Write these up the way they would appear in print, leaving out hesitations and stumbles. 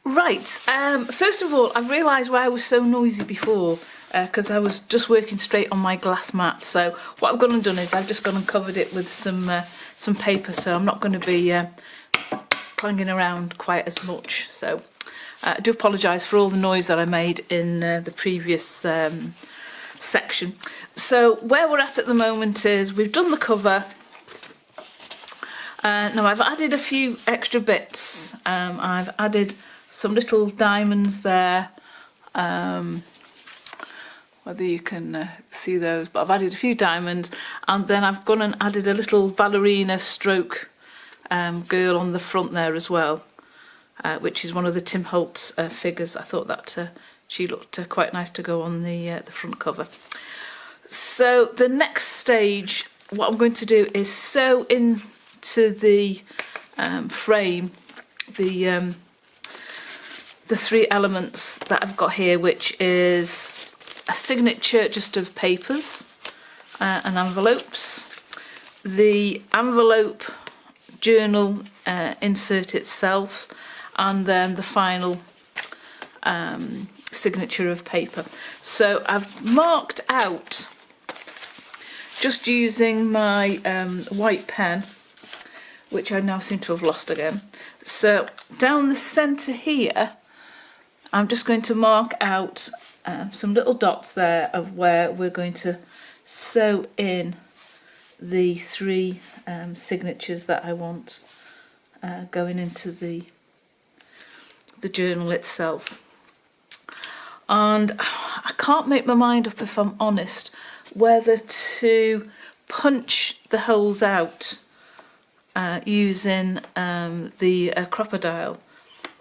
Right, first of all, I've realised why I was so noisy before, because I was just working straight on my glass mat. So what I've gone and done is I've just gone and covered it with some paper, so I'm not going to be clanging around quite as much. So I do apologise for all the noise that I made in the previous section. So where we're at the moment is we've done the cover. Now I've added a few extra bits. I've added some little diamonds there, whether you can see those, but I've added a few diamonds, and then I've gone and added a little ballerina stroke girl on the front there as well, which is one of the Tim Holtz figures. I thought that she looked quite nice to go on the front cover. So the next stage, what I'm going to do is sew into the frame the three elements that I've got here, which is a signature just of papers and envelopes, the envelope journal insert itself, and then the final signature of paper. So I've marked out, just using my white pen, which I now seem to have lost again. So down the centre here, I'm just going to mark out some little dots there of where we're going to sew in the three signatures that I want going into the journal itself. And I can't make my mind up, if I'm honest, whether to punch the holes out using the crocodile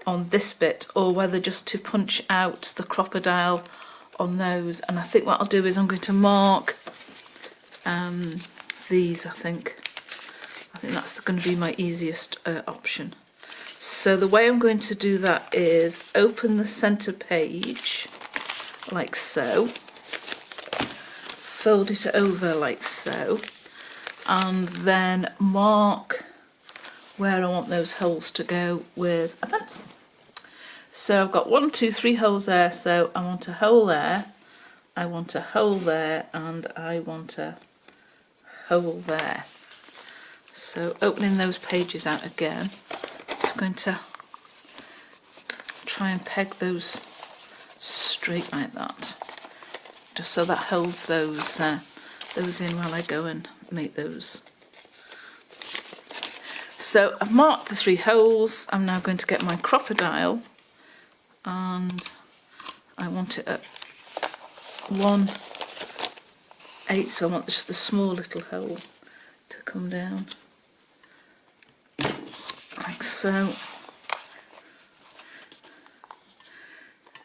on this bit, or whether just to punch out the crocodile on those. And I think what I'll do is I'm going to mark these. I think that's going to be my easiest option. So the way I'm going to do that is open the centre page like so, fold it over like so, and then mark where I want those holes to go with a pencil. So I've got 1, 2, 3 holes there, so I want a hole there, I want a hole there, and I want a hole there. So opening those pages out again, just going to try and peg those straight like that, just so that holds those in while I go and make those. So I've marked the 3 holes. I'm now going to get my crocodile, and I want it at 1/8, so I want just the small little hole to come down like so.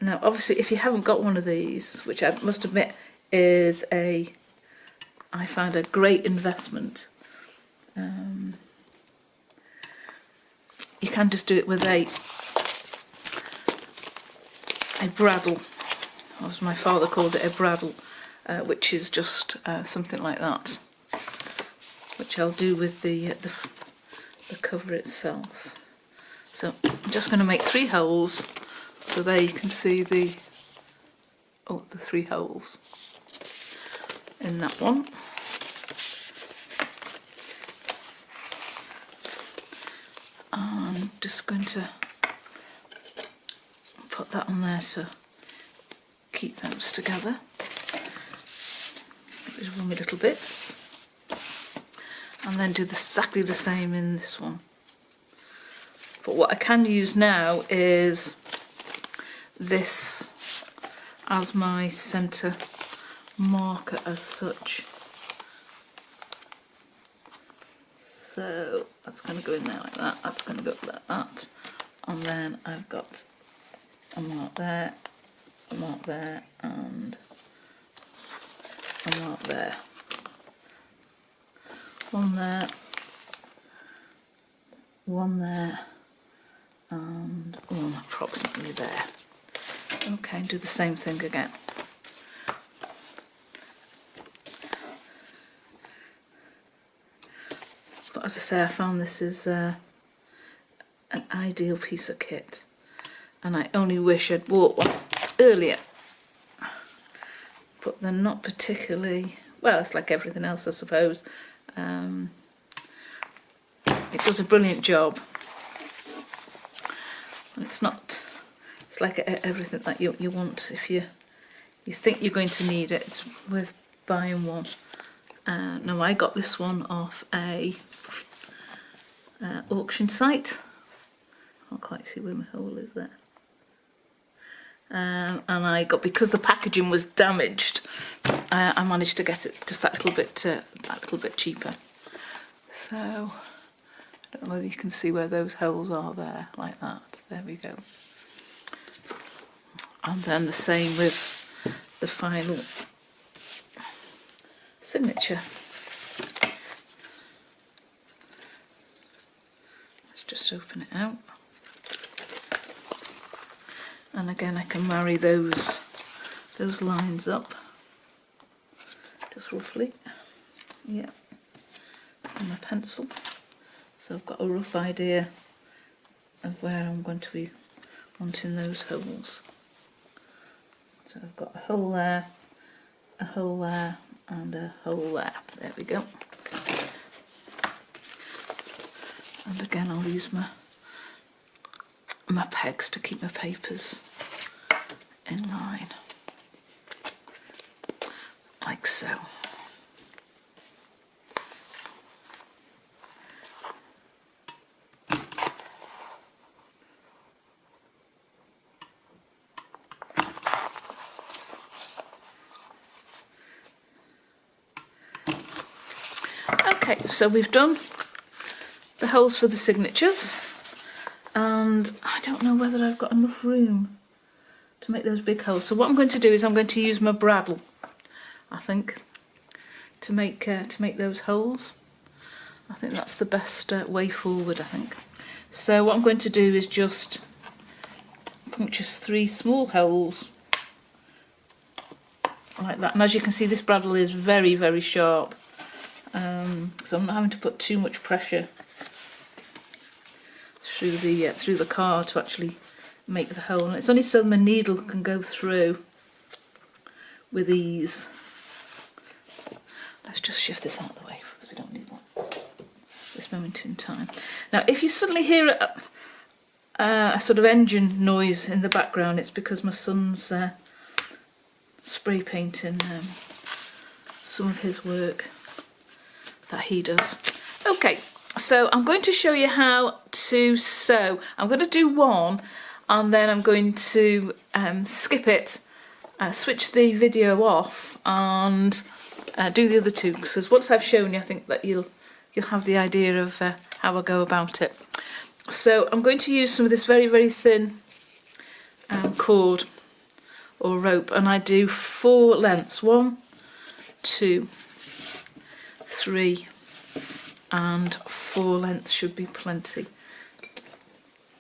Now obviously if you haven't got one of these, which I must admit is I found a great investment, you can just do it with a braddle, as my father called it, a braddle, which is just something like that, which I'll do with the cover itself. So I'm just going to make 3 holes, so there you can see the 3 holes in that one. I'm just going to put that on there to keep those together. These are my little bits, and then do exactly the same in this one. But what I can use now is this as my centre marker as such. So that's going to go in there like that, that's going to go like that, and then I've got a mark there, a mark there, and a mark there. One there, one there, and one approximately there. Okay, do the same thing again. But as I say, I found this is an ideal piece of kit. and I only wish I'd bought one earlier, but they're not particularly, well, it's like everything else, I suppose. It does a brilliant job, and it's like everything that you want. If you think you're going to need it, it's worth buying one. Now I got this one off a auction site. I can't quite see where my hole is there. And I got, because the packaging was damaged, I managed to get it just that little bit cheaper. So I don't know whether you can see where those holes are there, like that. There we go. And then the same with the final signature. Let's just open it out. And again, I can marry those lines up, just roughly, yeah, with my pencil. So I've got a rough idea of where I'm going to be wanting those holes. So I've got a hole there, and a hole there. There we go. And again, I'll use my pegs to keep my papers in line, like so. Okay, so we've done the holes for the signatures, and I don't know whether I've got enough room to make those big holes. So what I'm going to do is I'm going to use my bradawl, I think, to make those holes. I think that's the best way forward, I think. So what I'm going to do is just puncture 3 small holes like that. And as you can see, this bradawl is very, very sharp. So I'm not having to put too much pressure through the card to actually make the hole. And it's only so my needle can go through with ease. Let's just shift this out of the way because we don't need one at this moment in time. Now, if you suddenly hear a sort of engine noise in the background, it's because my son's spray painting some of his work that he does. Okay, so I'm going to show you how to sew. I'm going to do one, and then I'm going to skip it, switch the video off, and do the other 2. Because once I've shown you, I think that you'll have the idea of how I go about it. So I'm going to use some of this very, very thin cord or rope, and I do 4 lengths. 1, 2, 3, and 4 lengths should be plenty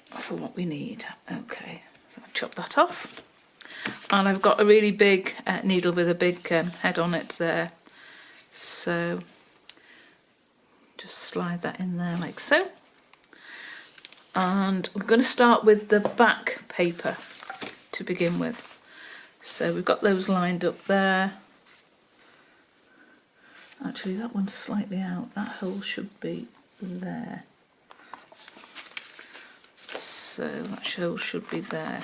for what we need. Okay, so I'll chop that off, and I've got a really big needle with a big head on it there, so just slide that in there like so. And we're going to start with the back paper to begin with. So we've got those lined up there. Actually, that one's slightly out. That hole should be there. So that hole should be there.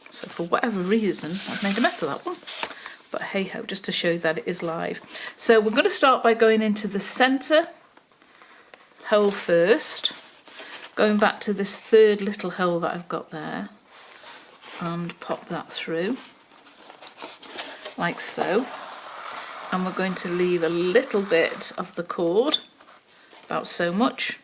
So for whatever reason, I've made a mess of that one. But hey ho, just to show you that it is live. So we're going to start by going into the centre hole first. Going back to this 3rd little hole that I've got there. And pop that through. Like so, and we're going to leave a little bit of the cord, about so much.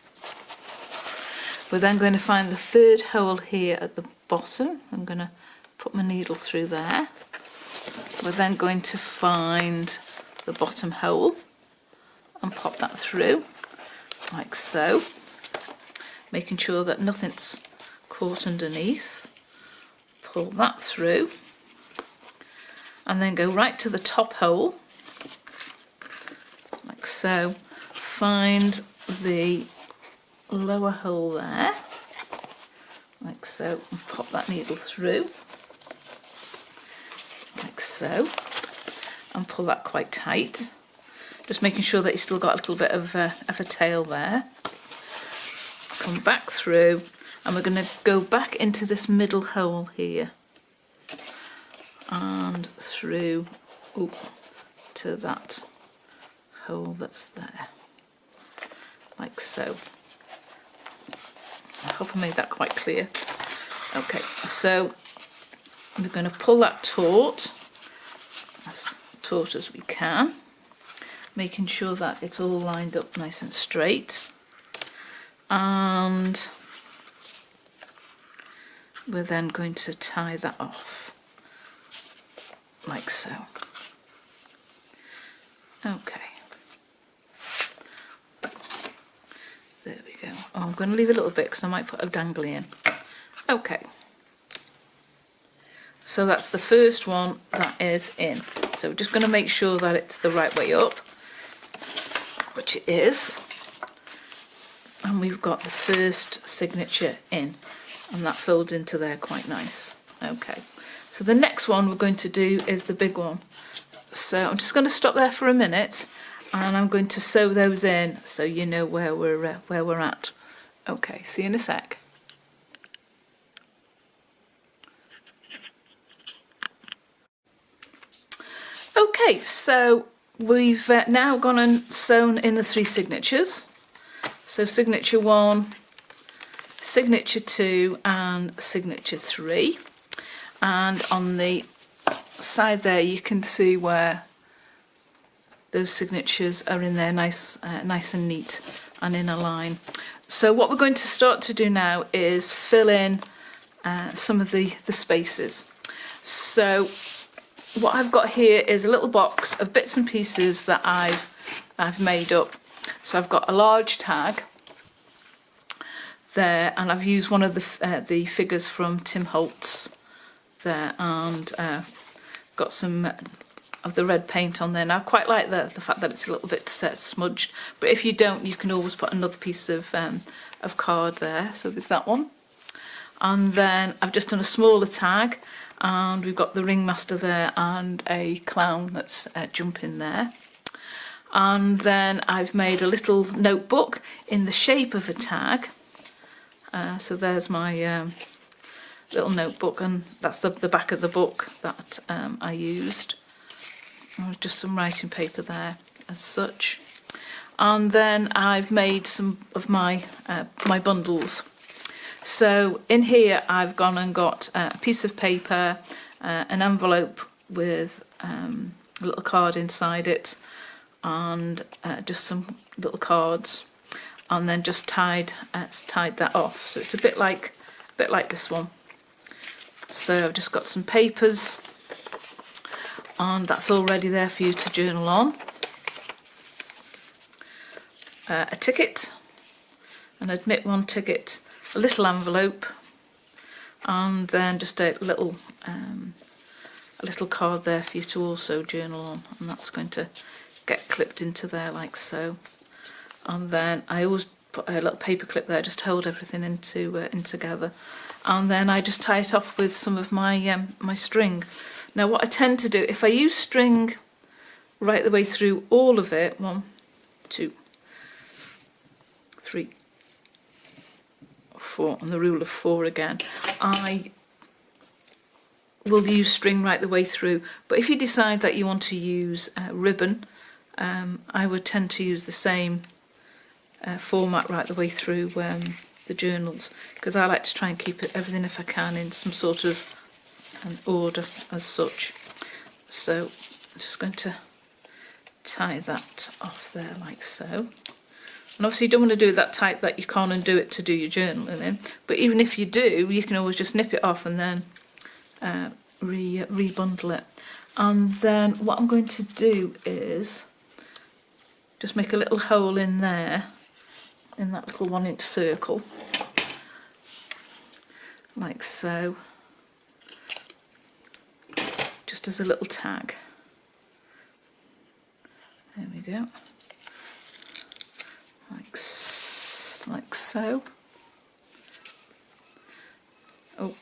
We're then going to find the 3rd hole here at the bottom. I'm going to put my needle through there. We're then going to find the bottom hole and pop that through, like so, making sure that nothing's caught underneath. Pull that through. And then go right to the top hole, like so. Find the lower hole there, like so, and pop that needle through, like so, and pull that quite tight, just making sure that you've still got a little bit of a tail there. Come back through, and we're going to go back into this middle hole here, and through to that hole that's there, like so. I hope I made that quite clear. Okay, so we're going to pull that taut, as taut as we can, making sure that it's all lined up nice and straight. And we're then going to tie that off, like so. Okay. There we go. Oh, I'm going to leave a little bit because I might put a dangly in. Okay. So that's the first one that is in. So we're just going to make sure that it's the right way up, which it is. And we've got the first signature in, and that folds into there quite nice. Okay. So the next one we're going to do is the big one. So I'm just going to stop there for a minute, and I'm going to sew those in so you know where we're at. Okay, see you in a sec. Okay, so we've now gone and sewn in the 3 signatures. So signature 1, signature 2 and signature 3. And on the side there you can see where those signatures are in there nice and neat and in a line. So what we're going to start to do now is fill in some of the spaces. So what I've got here is a little box of bits and pieces that I've made up. So I've got a large tag there, and I've used one of the figures from Tim Holtz there, and got some of the red paint on there. Now I quite like the fact that it's a little bit smudged, but if you don't, you can always put another piece of card there. So there's that one, and then I've just done a smaller tag, and we've got the ringmaster there and a clown that's jumping there. And then I've made a little notebook in the shape of a tag. So there's my little notebook, and that's the back of the book that I used. Just some writing paper there as such. And then I've made some of my bundles. So in here I've gone and got a piece of paper, an envelope with a little card inside it, and just some little cards, and then just tied that off. So it's a bit like this one. So I've just got some papers, and that's already there for you to journal on. A ticket, an admit one ticket, a little envelope, and then just a little card there for you to also journal on, and that's going to get clipped into there like so. And then I always put a little paper clip there just to hold everything in together, and then I just tie it off with some of my my string. Now what I tend to do, if I use string right the way through all of it, 1, 2, 3, 4, and the rule of 4 again, I will use string right the way through. But if you decide that you want to use ribbon, I would tend to use the same format right the way through the journals, because I like to try and keep everything, if I can, in some sort of an order as such. So I'm just going to tie that off there like so. And obviously you don't want to do it that tight that you can't undo it to do your journaling in, but even if you do, you can always just nip it off and then rebundle it. And then what I'm going to do is just make a little hole in there, in that little 1-inch circle, like so, just as a little tag. There we go, like so. so. Oh,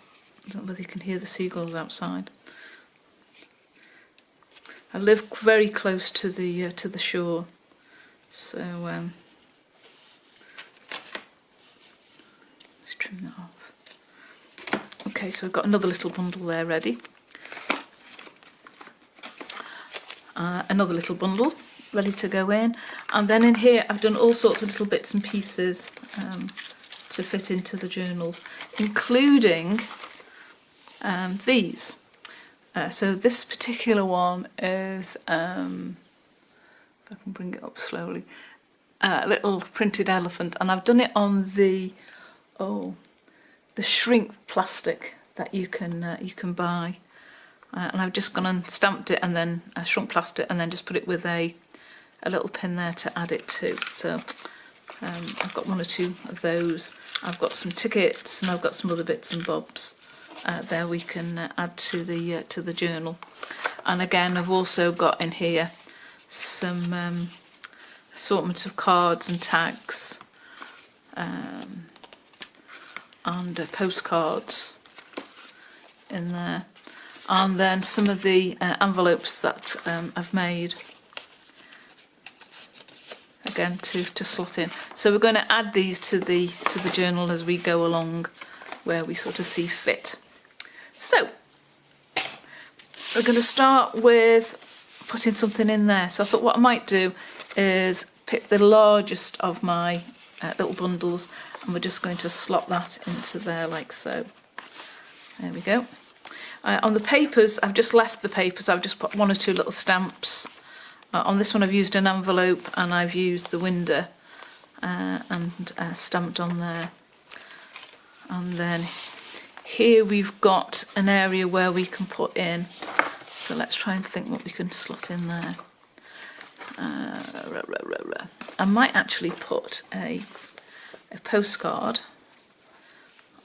I don't know whether you can hear the seagulls outside. I live very close to the shore, so let's trim that off. Okay, so we've got another little bundle there ready. Another little bundle ready to go in, and then in here I've done all sorts of little bits and pieces to fit into the journals, including these. So this particular one is, if I can bring it up slowly, a little printed elephant, and I've done it on the shrink plastic that you can buy, and I've just gone and stamped it and then shrunk plastic and then just put it with a little pin there to add it to. So I've got one or two of those. I've got some tickets and I've got some other bits and bobs there we can add to the journal. And again, I've also got in here some assortment of cards and tags and postcards in there, and then some of the envelopes that I've made again to slot in. So we're going to add these to the journal as we go along, where we sort of see fit. So we're going to start with putting something in there. So I thought what I might do is pick the largest of my little bundles, and we're just going to slot that into there like so. There we go. On the papers, I've just left the papers. I've just put one or two little stamps. On this one I've used an envelope and I've used the window and stamped on there. And then here we've got an area where we can put in, so let's try and think what we can slot in there. I might actually put a postcard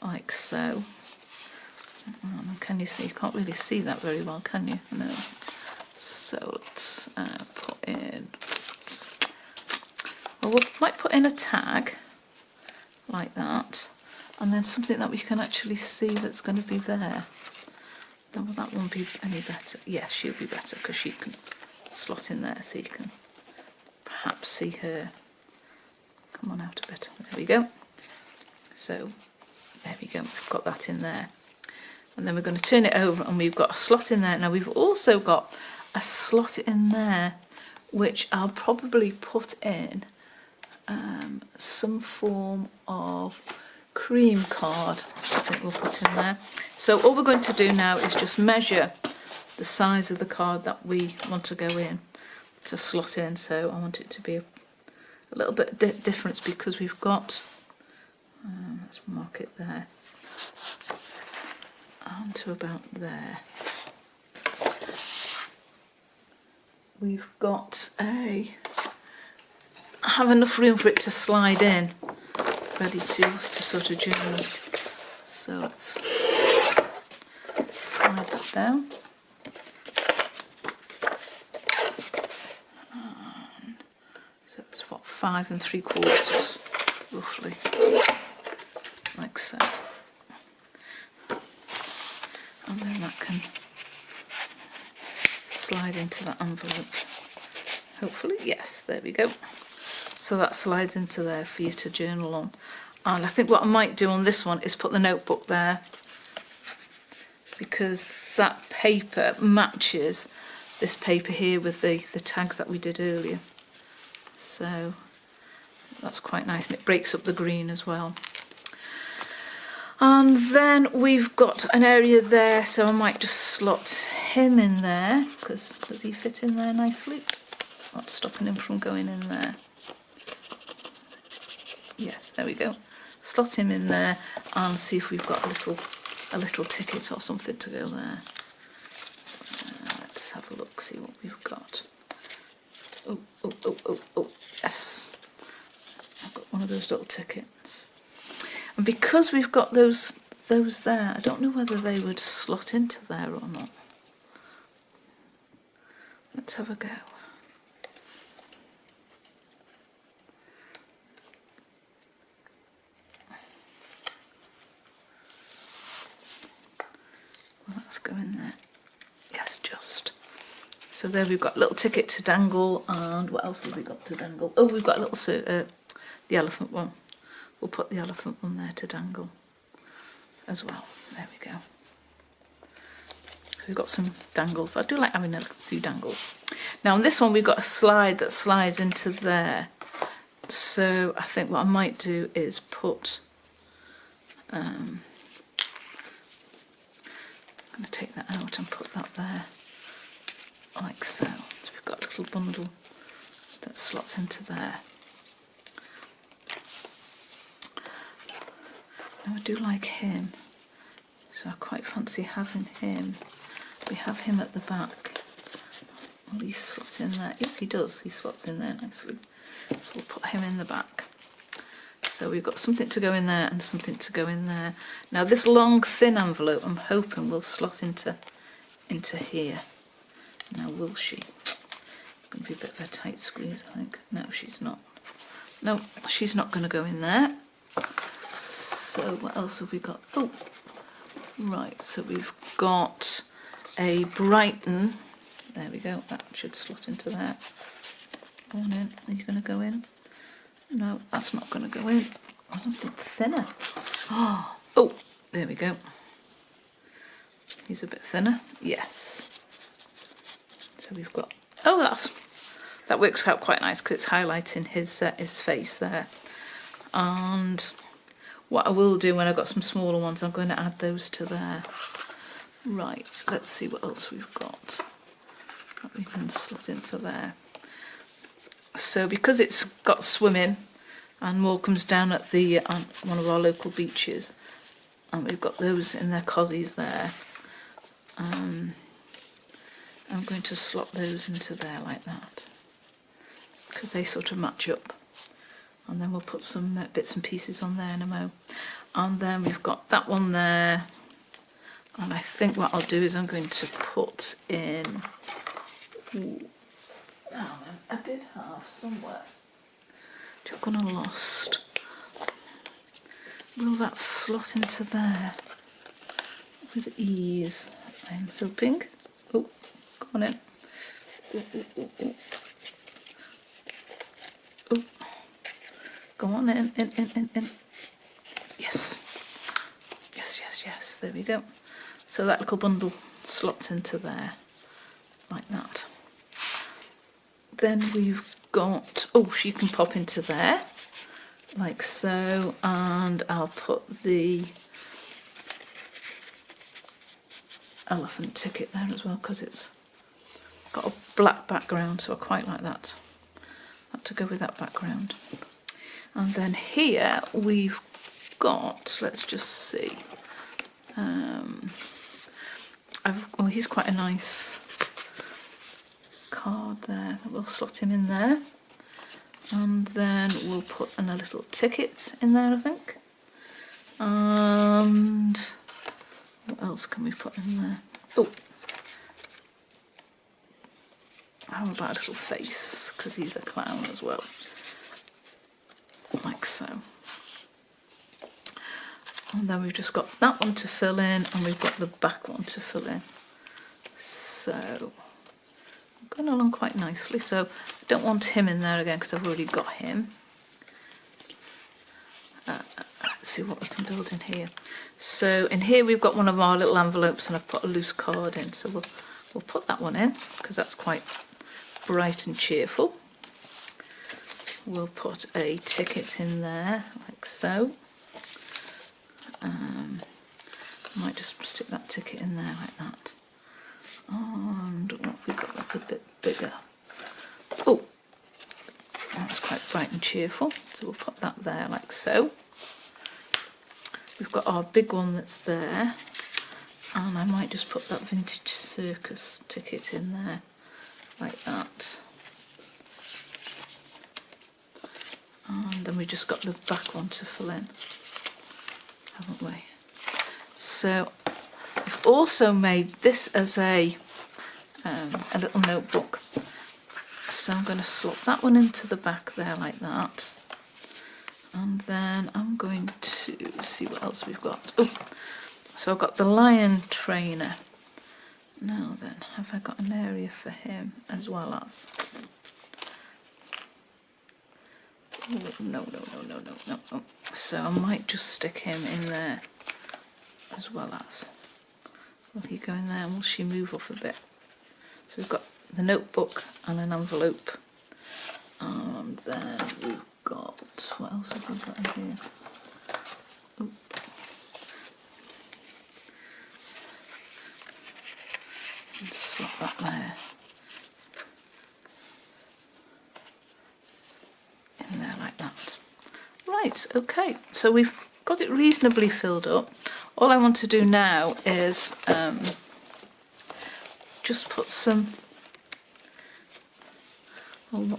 like so. Can you see? You can't really see that very well, can you? No. So let's put in, well, we might put in a tag like that, and then something that we can actually see that's going to be there. Well, that won't be any better. Yeah, she'll be better because she can slot in there, so you can perhaps see her. Come on out a bit. There we go. So there we go. We've got that in there. And then we're going to turn it over and we've got a slot in there. Now we've also got a slot in there which I'll probably put in some form of cream card. I think we'll put in there. So all we're going to do now is just measure the size of the card that we want to go in to slot in. So I want it to be a little bit difference because we've got, let's mark it there, and to about there. We've got have enough room for it to slide in, ready to sort of journal. So let's slide that down. And so it's what, 5 3/4 roughly, like so. And then that can slide into that envelope. Hopefully, yes, there we go. So that slides into there for you to journal on. And I think what I might do on this one is put the notebook there, because that paper matches this paper here with the tags that we did earlier. So that's quite nice, and it breaks up the green as well. And then we've got an area there, so I might just slot him in there, because does he fit in there nicely? Not stopping him from going in there. Yes, there we go. Slot him in there and see if we've got a little ticket or something to go there. Let's have a look, see what we've got. Oh, yes. I've got one of those little tickets. And because we've got those there, I don't know whether they would slot into there or not. Let's have a go. So there we've got a little ticket to dangle, and what else have we got to dangle? Oh, we've got a little, the elephant one. We'll put the elephant one there to dangle as well. There we go. So we've got some dangles. I do like having a few dangles. Now on this one we've got a slide that slides into there. So I think what I might do is put, I'm going to take that out and put that there, like so. So we've got a little bundle that slots into there. Now I do like him, so I quite fancy having him. We have him at the back. Will he slot in there? Yes, he does. He slots in there nicely. So we'll put him in the back. So we've got something to go in there and something to go in there. Now this long thin envelope I'm hoping will slot into here. Now will she? It's going to be a bit of a tight squeeze, I think. No, she's not. No, she's not going to go in there. So what else have we got? Oh, right, so we've got a Brighton. There we go, that should slot into there. Go on in, are you going to go in? No, that's not going to go in. I want something thinner. Oh, there we go. He's a bit thinner, yes. So we've got, oh, that works out quite nice because it's highlighting his face there. And what I will do when I've got some smaller ones, I'm going to add those to there. Right, let's see what else we've got that we can slot into there. So because it's got swimming and Morecambe's down at the one of our local beaches, and we've got those in their cozies there, I'm going to slot those into there like that because they sort of match up. And then we'll put some bits and pieces on there in a mo. And then we've got that one there. And I think what I'll do is I'm going to put in... Ooh, oh, I did have somewhere. I've gone and lost. Will that slot into there with ease? I'm hoping. Oh, go on in. Ooh. Oh. Go on in. Yes. Yes. There we go. So that little bundle slots into there, like that. Then we've got, oh, she can pop into there, like so, and I'll put the elephant ticket there as well, because it's got a black background, so I quite like that. To go with that background. And then here we've got, let's just see, oh, he's quite a nice card there. We'll slot him in there, and then we'll put in a little ticket in there, I think. And what else can we put in there? Oh, how about a little face, because he's a clown as well, like so. And then we've just got that one to fill in, and we've got the back one to fill in. So going along quite nicely. So I don't want him in there again because I've already got him. Let's see what we can build in here. So in here we've got one of our little envelopes, and I've put a loose card in. So we'll put that one in because that's quite bright and cheerful. We'll put a ticket in there like so. I might just stick that ticket in there like that. And what have we got that's a bit bigger? Oh, that's quite bright and cheerful. So we'll put that there like so. We've got our big one that's there. And I might just put that vintage Circus ticket in there like that. And then we just got the back one to fill in, haven't we? So I've also made this as a little notebook. So I'm going to slot that one into the back there like that. And then I'm going to see what else we've got. Oh, so I've got the lion trainer. Now then, have I got an area for him as well as? Oh, no. So I might just stick him in there as well as. Will he go in there and will she move off a bit? So we've got the notebook and an envelope. And then we've got, what else have we got in here? Oh. And slot that there. In there like that. Right, okay, so we've got it reasonably filled up. All I want to do now is just put some,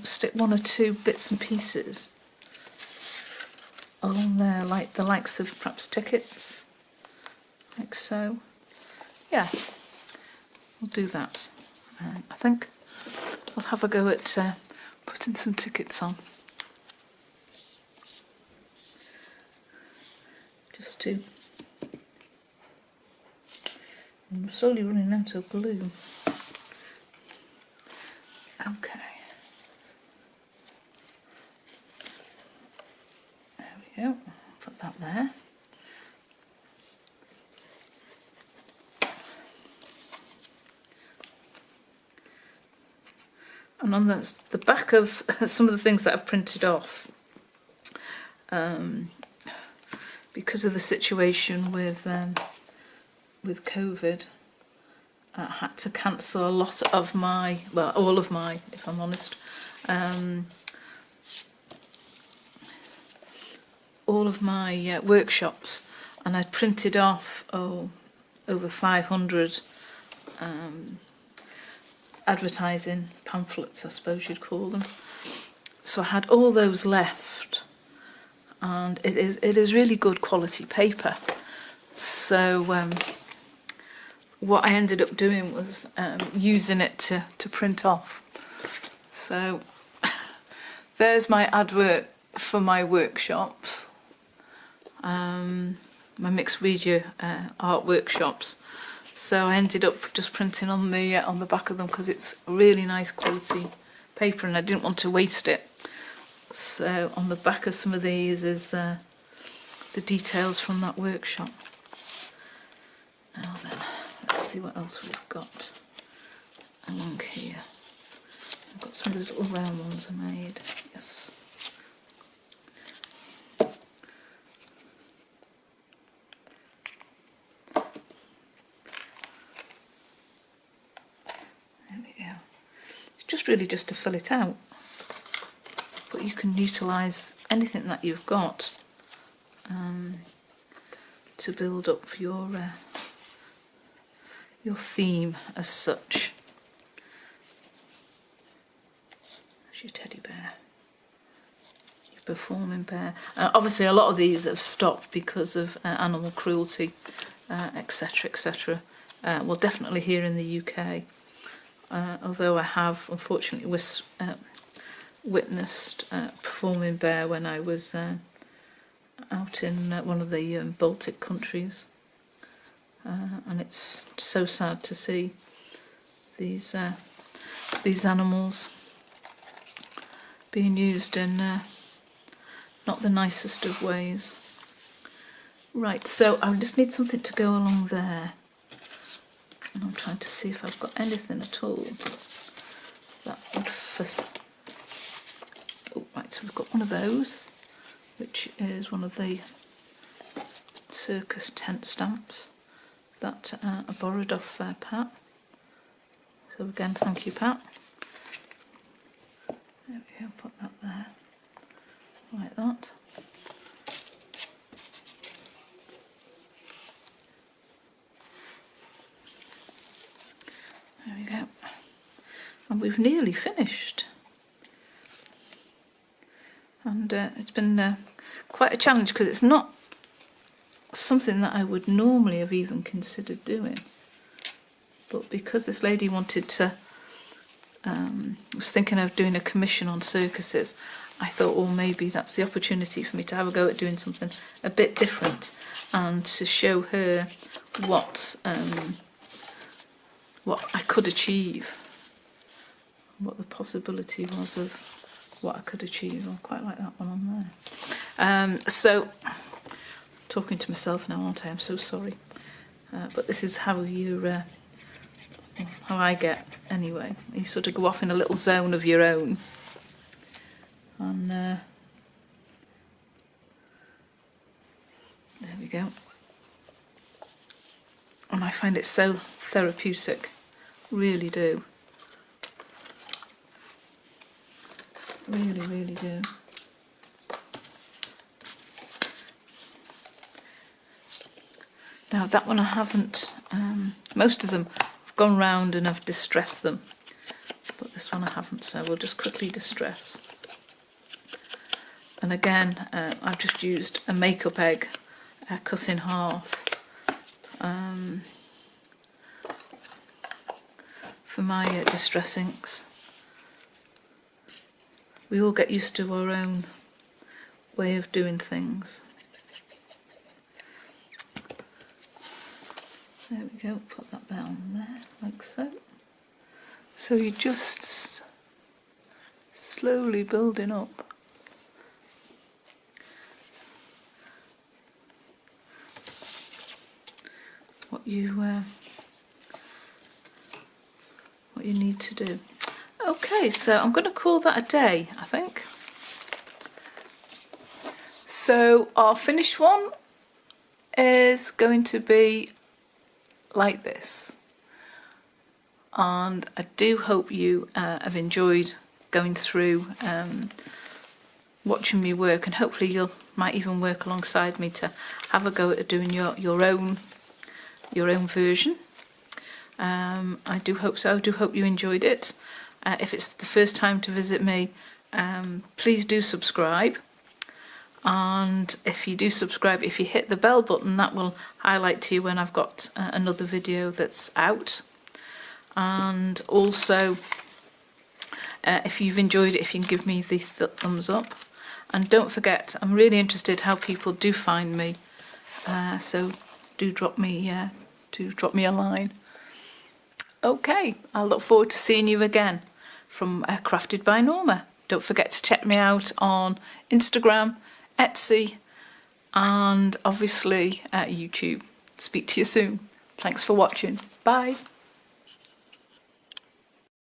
stick one or two bits and pieces along there, like the likes of perhaps tickets, like so. Yeah, we'll do that. I think I'll have a go at putting some tickets on. Just to, I'm slowly running out of glue. Okay. There we go. Put that there. And on the back of some of the things that I've printed off, because of the situation with COVID, I had to cancel a lot of my, well, all of my, if I'm honest, all of my workshops, and I'd printed off over 500 advertising pamphlets, I suppose you'd call them. So I had all those left, and it is really good quality paper. So what I ended up doing was using it to print off. So there's my advert for my workshops, my mixed media art workshops. So I ended up just printing on the back of them because it's really nice quality paper and I didn't want to waste it. So on the back of some of these is the details from that workshop. Now then, let's see what else we've got along here. I've got some of those little round ones I made. Yes. There we go. It's just really just to fill it out. But you can utilise anything that you've got to build up your theme as such. There's your teddy bear, your performing bear. Obviously a lot of these have stopped because of animal cruelty, etc, etc. Well, definitely here in the UK, although I have unfortunately witnessed performing bear when I was out in one of the Baltic countries, and it's so sad to see these animals being used in not the nicest of ways. Right, so I just need something to go along there, and I'm trying to see if I've got anything at all that would oh, right, so we've got one of those, which is one of the Circus tent stamps that I borrowed off Pat. So again, thank you, Pat. There we go, put that there, like that. There we go. And we've nearly finished. And it's been quite a challenge because it's not something that I would normally have even considered doing. But because this lady wanted to, was thinking of doing a commission on circuses, I thought, well, maybe that's the opportunity for me to have a go at doing something a bit different and to show her what what I could achieve, what the possibility was of what I could achieve. I quite like that one on there. So, talking to myself now, aren't I? I'm so sorry. But this is how you, how I get anyway. You sort of go off in a little zone of your own. And there we go. And I find it so therapeutic, really do. Really, really do. Now that one I haven't, most of them I've gone round and I've distressed them, but this one I haven't, so we'll just quickly distress. And again, I've just used a makeup egg cut in half for my distress inks. We all get used to our own way of doing things. There we go, put that down there, like so. So you're just slowly building up. What you need to do. Okay, so I'm going to call that a day, I think. So our finished one is going to be like this. And I do hope you have enjoyed going through watching me work, and hopefully you might even work alongside me to have a go at doing your own version. I do hope so. I do hope you enjoyed it. If it's the first time to visit me, please do subscribe. And if you do subscribe, if you hit the bell button, that will highlight to you when I've got another video that's out. And also, if you've enjoyed it, if you can give me the thumbs up. And don't forget, I'm really interested how people do find me. So do drop me a line. Okay, I'll look forward to seeing you again from Crafted by Norma. Don't forget to check me out on Instagram, Etsy, and obviously YouTube. Speak to you soon. Thanks for watching. Bye.